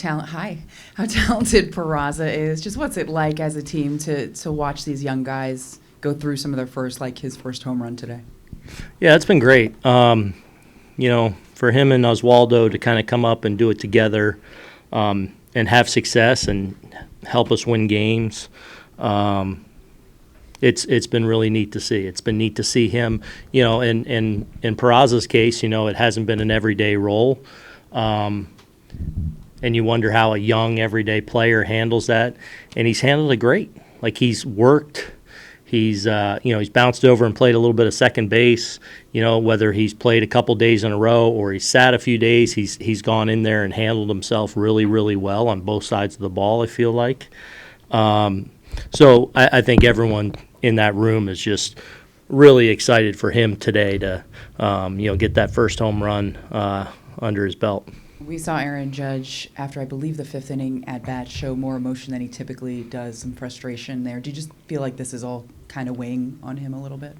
how talented Peraza is. Just what's it like as a team to watch these young guys go through some of their first, like his first home run today? Yeah, it's been great. For him and Oswaldo to kind of come up and do it together and have success and help us win games. It's been really neat to see. It's been neat to see him, in Peraza's case, it hasn't been an everyday role. And you wonder how a young everyday player handles that. And he's handled it great. Like he's worked. He's bounced over and played a little bit of second base. Whether he's played a couple days in a row or he's sat a few days, he's gone in there and handled himself really, really well on both sides of the ball, I feel like. So I think everyone in that room is just really excited for him today to, get that first home run under his belt. We saw Aaron Judge, after I believe the fifth inning at bat, show more emotion than he typically does, some frustration there. Do you just feel like this is all kind of weighing on him a little bit?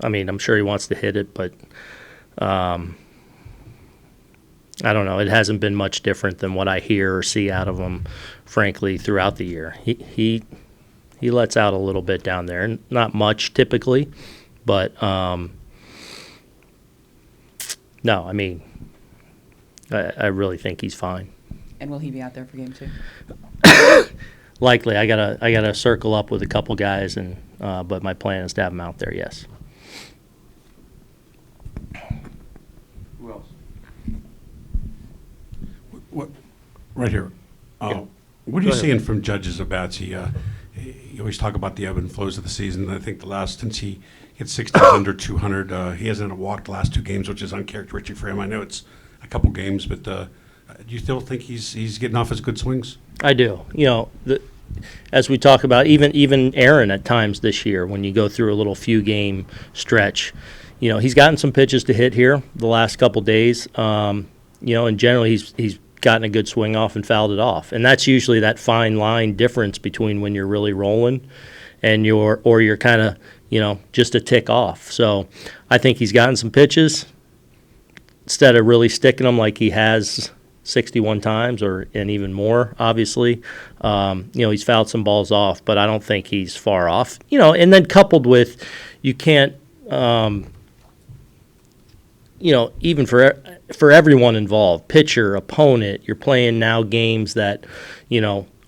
I mean, I'm sure he wants to hit it, but I don't know. It hasn't been much different than what I hear or see out of him, frankly, throughout the year. He lets out a little bit down there, not much typically, but no, I mean, I really think he's fine. And will he be out there for game 2? Likely. I gotta circle up with a couple guys, and but my plan is to have him out there. Yes. Who else? What? Right here. Yeah. What are you Go ahead. seeing from Judge's at bats? You always talk about the ebb and flows of the season. I think the last since he hit 60s under 200, he hasn't walked the last 2 games, which is uncharacteristic for him. I know it's a couple games, but do you still think he's getting off his good swings? I do. As we talk about, even Aaron at times this year, when you go through a little few game stretch, he's gotten some pitches to hit here the last couple days. And generally he's gotten a good swing off and fouled it off, and that's usually that fine line difference between when you're really rolling and you're kind of just a tick off. So I think he's gotten some pitches instead of really sticking them like he has 61 times and even more, obviously. He's fouled some balls off, but I don't think he's far off. And then coupled with, you can't, even for everyone involved, pitcher, opponent, you're playing now games that,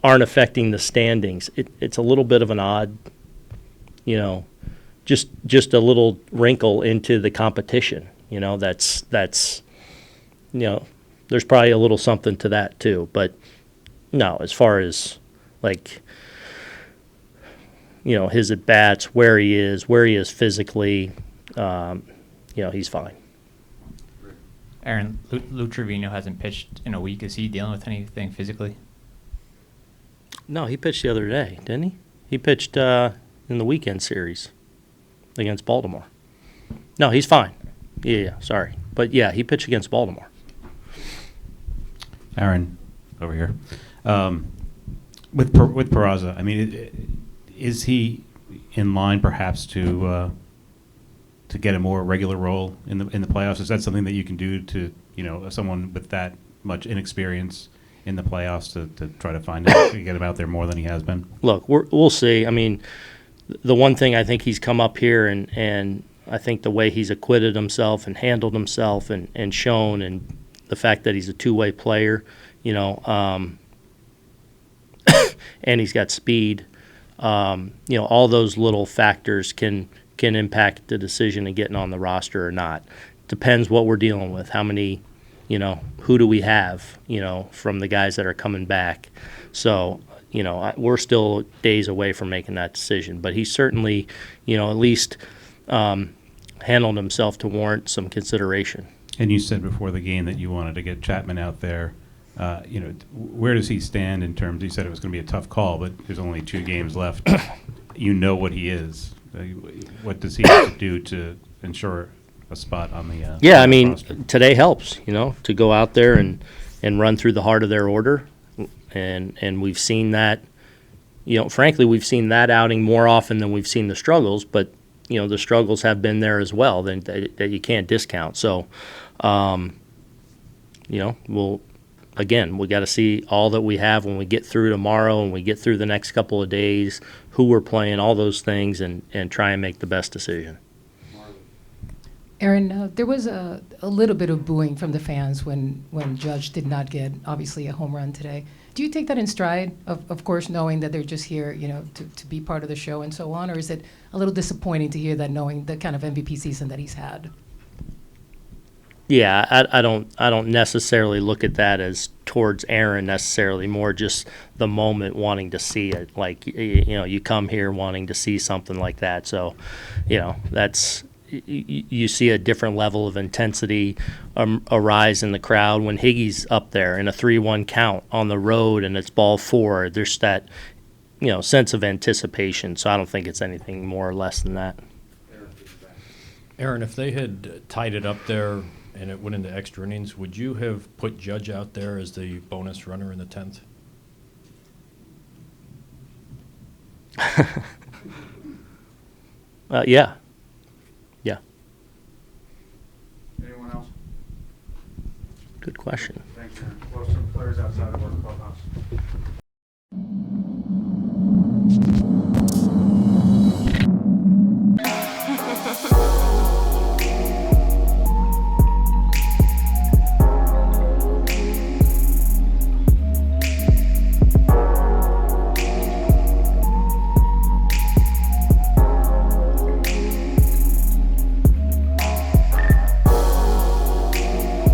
aren't affecting the standings. It's a little bit of an odd, just a little wrinkle into the competition. That's there's probably a little something to that too. But no, as far as his at bats, where he is physically, he's fine. Aaron, Lou Trevino hasn't pitched in a week. Is he dealing with anything physically? No, he pitched the other day, didn't he? He pitched in the weekend series against Baltimore. No, he's fine. Yeah, sorry. But, yeah, he pitched against Baltimore. Aaron, over here. With Peraza, I mean, is he in line perhaps to get a more regular role in the playoffs? Is that something that you can do to someone with that much inexperience in the playoffs to try to find out to get him out there more than he has been? Look, we'll see. I mean, the one thing I think he's come up here and I think the way he's acquitted himself and handled himself and shown, and the fact that he's a two-way player, and he's got speed, all those little factors can impact the decision of getting on the roster or not. Depends what we're dealing with. How many, who do we have, from the guys that are coming back. So, we're still days away from making that decision. But he certainly, at least handled himself to warrant some consideration. And you said before the game that you wanted to get Chapman out there. Where does he stand in terms? You said it was going to be a tough call, but there's only 2 games left. You know what he is. What does he have to do to ensure a spot on the Yeah, I mean, roster? Today helps, to go out there and run through the heart of their order. And we've seen that, frankly, we've seen that outing more often than we've seen the struggles, but, the struggles have been there as well that you can't discount. So, we'll again, we got to see all that we have when we get through tomorrow and we get through the next couple of days, who we're playing, all those things, and try and make the best decision. Aaron, there was a little bit of booing from the fans when Judge did not get, obviously, a home run today. Do you take that in stride, of course, knowing that they're just here, to be part of the show and so on? Or is it a little disappointing to hear that, knowing the kind of MVP season that he's had? Yeah, I don't necessarily look at that as towards Aaron necessarily, more just the moment wanting to see it. Like, you come here wanting to see something like that. So, that's, you see a different level of intensity arise in the crowd when Higgy's up there in a 3-1 count on the road and it's ball 4. There's that, sense of anticipation. So I don't think it's anything more or less than that. Aaron, if they had tied it up there and it went into extra innings, would you have put Judge out there as the bonus runner in the 10th? Yeah. Anyone else? Good question. Thanks, Aaron. Well, some players outside of our clubhouse.